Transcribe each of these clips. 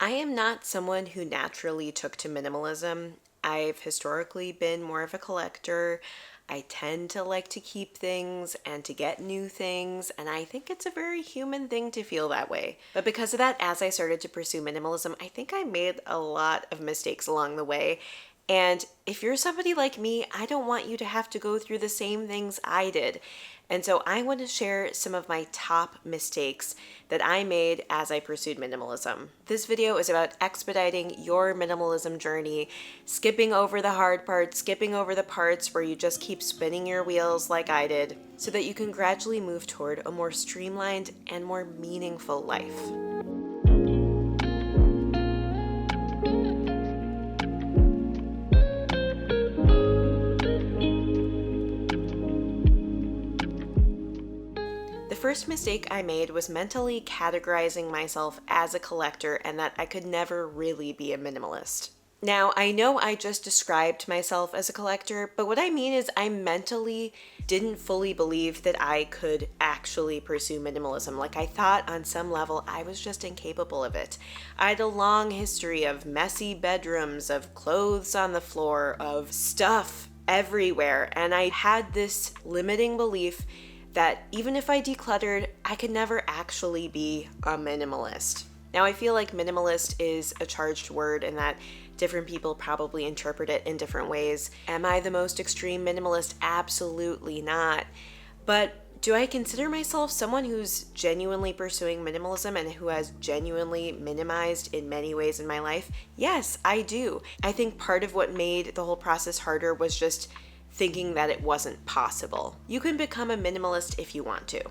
I am not someone who naturally took to minimalism. I've historically been more of a collector. I tend to like to keep things and to get new things, and I think it's a very human thing to feel that way. But because of that, as I started to pursue minimalism, I think I made a lot of mistakes along the way. And if you're somebody like me, I don't want you to have to go through the same things I did. And so I want to share some of my top mistakes that I made as I pursued minimalism. This video is about expediting your minimalism journey, skipping over the hard parts, skipping over the parts where you just keep spinning your wheels like I did, so that you can gradually move toward a more streamlined and more meaningful life. The first mistake I made was mentally categorizing myself as a collector and that I could never really be a minimalist. Now, I know I just described myself as a collector, but what I mean is I mentally didn't fully believe that I could actually pursue minimalism. Like, I thought on some level I was just incapable of it. I had a long history of messy bedrooms, of clothes on the floor, of stuff everywhere, and I had this limiting belief that even if I decluttered, I could never actually be a minimalist. Now, I feel like minimalist is a charged word and that different people probably interpret it in different ways. Am I the most extreme minimalist? Absolutely not. But do I consider myself someone who's genuinely pursuing minimalism and who has genuinely minimized in many ways in my life? Yes, I do. I think part of what made the whole process harder was just thinking that it wasn't possible. You can become a minimalist if you want to.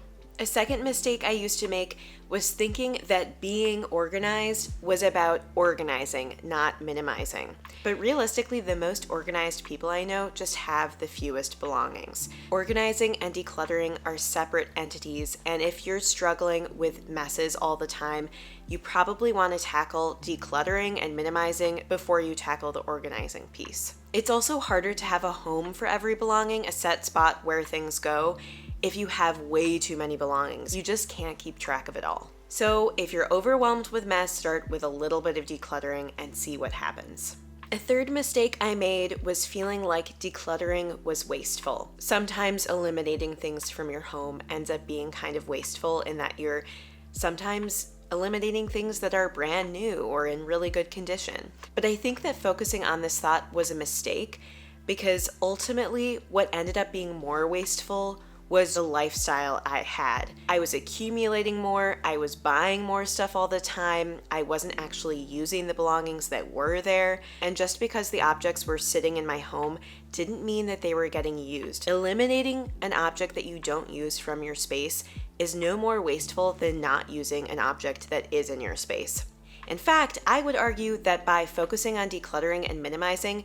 A second mistake I used to make was thinking that being organized was about organizing, not minimizing. But realistically, the most organized people I know just have the fewest belongings. Organizing and decluttering are separate entities, and if you're struggling with messes all the time, you probably want to tackle decluttering and minimizing before you tackle the organizing piece. It's also harder to have a home for every belonging, a set spot where things go, if you have way too many belongings. You just can't keep track of it all. So if you're overwhelmed with mess, start with a little bit of decluttering and see what happens. A third mistake I made was feeling like decluttering was wasteful. Sometimes eliminating things from your home ends up being kind of wasteful in that you're sometimes eliminating things that are brand new or in really good condition. But I think that focusing on this thought was a mistake because ultimately what ended up being more wasteful was the lifestyle I had. I was accumulating more, I was buying more stuff all the time, I wasn't actually using the belongings that were there, and just because the objects were sitting in my home didn't mean that they were getting used. Eliminating an object that you don't use from your space is no more wasteful than not using an object that is in your space. In fact, I would argue that by focusing on decluttering and minimizing,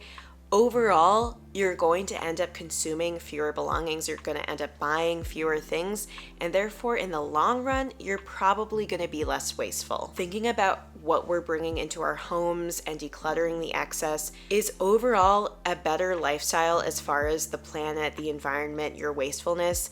overall, you're going to end up consuming fewer belongings, you're going to end up buying fewer things, and therefore in the long run, you're probably going to be less wasteful. Thinking about what we're bringing into our homes and decluttering the excess is overall a better lifestyle as far as the planet, the environment, your wastefulness,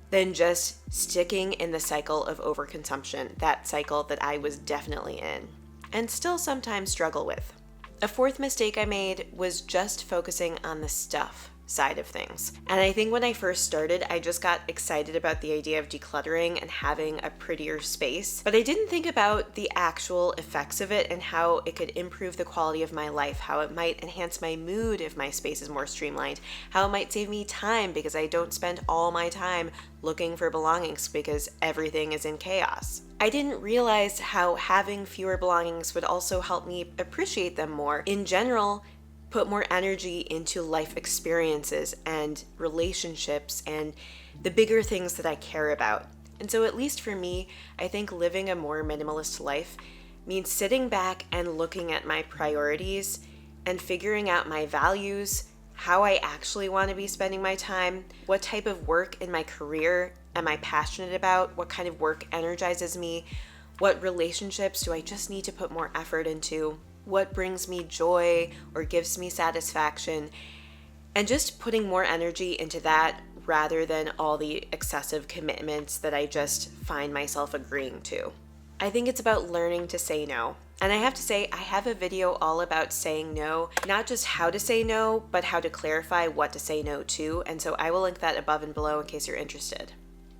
than just sticking in the cycle of overconsumption, that cycle that I was definitely in, and still sometimes struggle with. A fourth mistake I made was just focusing on the stuff side of things. And I think when I first started, I just got excited about the idea of decluttering and having a prettier space, but I didn't think about the actual effects of it and how it could improve the quality of my life, how it might enhance my mood if my space is more streamlined, how it might save me time because I don't spend all my time looking for belongings because everything is in chaos. I didn't realize how having fewer belongings would also help me appreciate them more. In general, put more energy into life experiences and relationships and the bigger things that I care about. And so at least for me, I think living a more minimalist life means sitting back and looking at my priorities and figuring out my values, how I actually want to be spending my time, what type of work in my career am I passionate about, what kind of work energizes me, what relationships do I just need to put more effort into, what brings me joy or gives me satisfaction, and just putting more energy into that rather than all the excessive commitments that I just find myself agreeing to. I think it's about learning to say no. And I have to say, I have a video all about saying no, not just how to say no, but how to clarify what to say no to. And so I will link that above and below in case you're interested.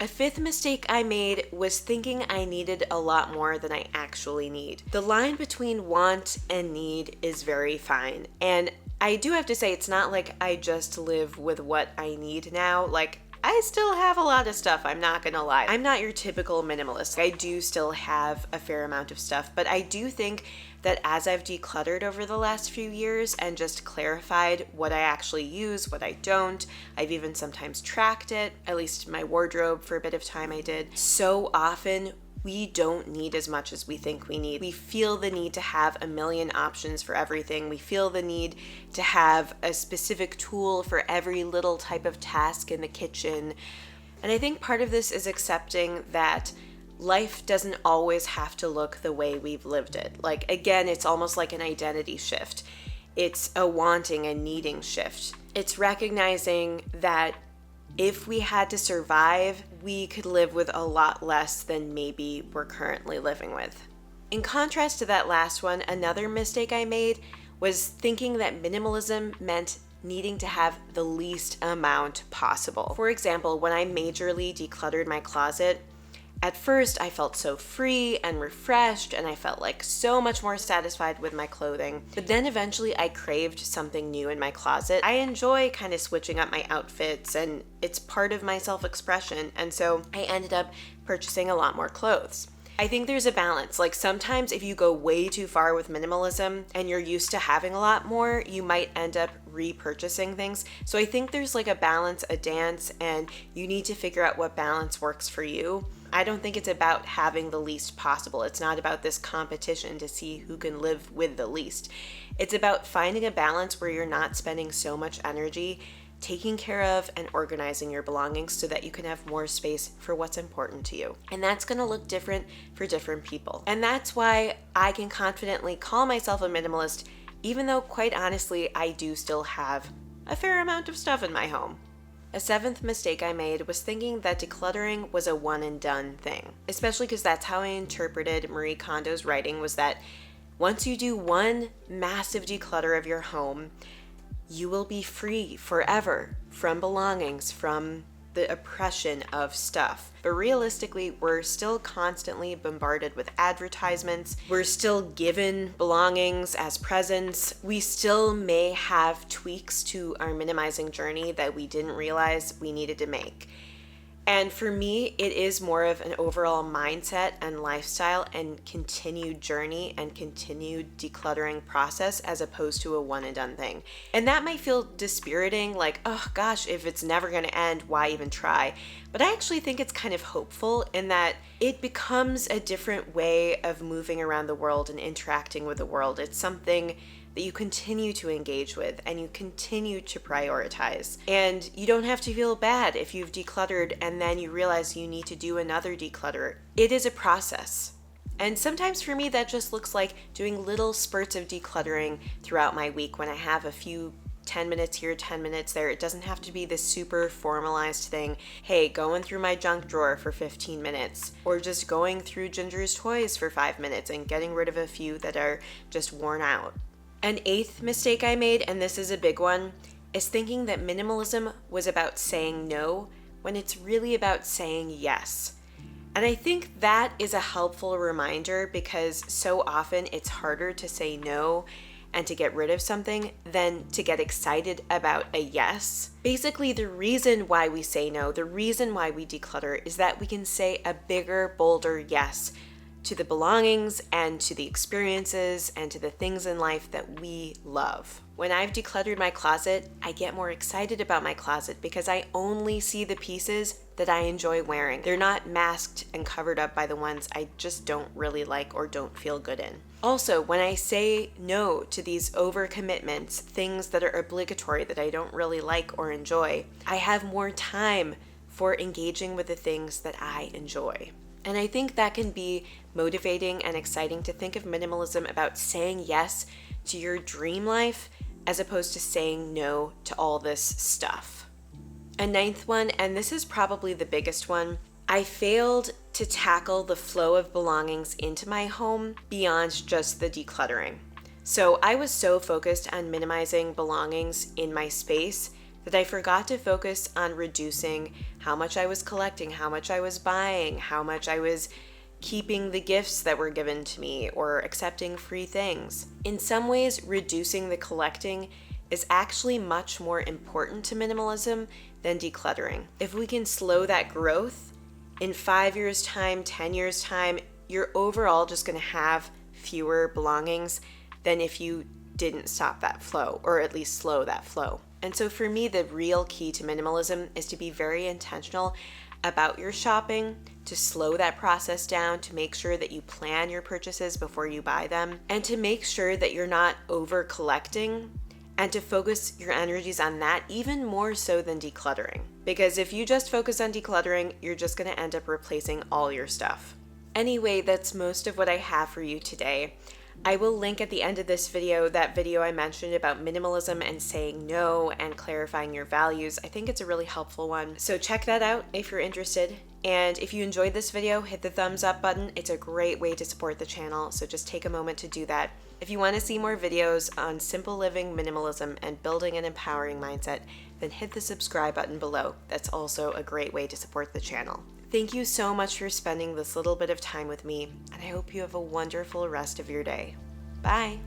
A fifth mistake I made was thinking I needed a lot more than I actually need. The line between want and need is very fine. And I do have to say, it's not like I just live with what I need now. Like, I still have a lot of stuff, I'm not gonna lie. I'm not your typical minimalist. I do still have a fair amount of stuff, but I do think that as I've decluttered over the last few years and just clarified what I actually use, what I don't, I've even sometimes tracked it, at least my wardrobe for a bit of time I did. So often, we don't need as much as we think we need. We feel the need to have a million options for everything. We feel the need to have a specific tool for every little type of task in the kitchen. And I think part of this is accepting that life doesn't always have to look the way we've lived it. Like, again, it's almost like an identity shift. It's a wanting and needing shift. It's recognizing that if we had to survive, we could live with a lot less than maybe we're currently living with. In contrast to that last one, another mistake I made was thinking that minimalism meant needing to have the least amount possible. For example, when I majorly decluttered my closet, at first, I felt so free and refreshed, and I felt like so much more satisfied with my clothing. But then eventually I craved something new in my closet. I enjoy kind of switching up my outfits, and it's part of my self-expression, and so I ended up purchasing a lot more clothes. I think there's a balance. Like, sometimes if you go way too far with minimalism and you're used to having a lot more, you might end up repurchasing things. So I think there's like a balance, a dance, and you need to figure out what balance works for you. I don't think it's about having the least possible. It's not about this competition to see who can live with the least. It's about finding a balance where you're not spending so much energy taking care of and organizing your belongings so that you can have more space for what's important to you. And that's going to look different for different people. And that's why I can confidently call myself a minimalist, even though, quite honestly, I do still have a fair amount of stuff in my home. A seventh mistake I made was thinking that decluttering was a one and done thing, especially because that's how I interpreted Marie Kondo's writing, was that once you do one massive declutter of your home, you will be free forever from belongings, from the oppression of stuff. But realistically, we're still constantly bombarded with advertisements. We're still given belongings as presents. We still may have tweaks to our minimizing journey that we didn't realize we needed to make. And for me, it is more of an overall mindset and lifestyle and continued journey and continued decluttering process as opposed to a one and done thing. And that might feel dispiriting, like, oh gosh, if it's never going to end, why even try? But I actually think it's kind of hopeful in that it becomes a different way of moving around the world and interacting with the world. It's something that you continue to engage with and you continue to prioritize. And you don't have to feel bad if you've decluttered and then you realize you need to do another declutter. It is a process. And sometimes for me, that just looks like doing little spurts of decluttering throughout my week when I have a few 10 minutes here, 10 minutes there. It doesn't have to be this super formalized thing. Hey, going through my junk drawer for 15 minutes, or just going through Ginger's toys for 5 minutes and getting rid of a few that are just worn out. An eighth mistake I made, and this is a big one, is thinking that minimalism was about saying no when it's really about saying yes. And I think that is a helpful reminder because so often it's harder to say no and to get rid of something than to get excited about a yes. Basically, the reason why we say no, the reason why we declutter is that we can say a bigger, bolder yes to the belongings and to the experiences and to the things in life that we love. When I've decluttered my closet, I get more excited about my closet because I only see the pieces that I enjoy wearing. They're not masked and covered up by the ones I just don't really like or don't feel good in. Also, when I say no to these overcommitments, things that are obligatory that I don't really like or enjoy, I have more time for engaging with the things that I enjoy. And I think that can be motivating and exciting to think of minimalism about saying yes to your dream life as opposed to saying no to all this stuff. A ninth one, and this is probably the biggest one, I failed to tackle the flow of belongings into my home beyond just the decluttering. So I was so focused on minimizing belongings in my space that I forgot to focus on reducing how much I was collecting, how much I was buying, how much I was keeping the gifts that were given to me or accepting free things. In some ways, reducing the collecting is actually much more important to minimalism than decluttering. If we can slow that growth, in 5 years' time, 10 years' time, you're overall just gonna have fewer belongings than if you didn't stop that flow, or at least slow that flow. And so for me, the real key to minimalism is to be very intentional about your shopping, to slow that process down, to make sure that you plan your purchases before you buy them, and to make sure that you're not over collecting, and to focus your energies on that even more so than decluttering. Because if you just focus on decluttering, you're just gonna end up replacing all your stuff. Anyway, that's most of what I have for you today. I will link at the end of this video that video I mentioned about minimalism and saying no and clarifying your values. I think it's a really helpful one. So check that out if you're interested. And if you enjoyed this video, hit the thumbs up button. It's a great way to support the channel, so just take a moment to do that. If you want to see more videos on simple living, minimalism, and building an empowering mindset, then hit the subscribe button below. That's also a great way to support the channel. Thank you so much for spending this little bit of time with me, and I hope you have a wonderful rest of your day. Bye!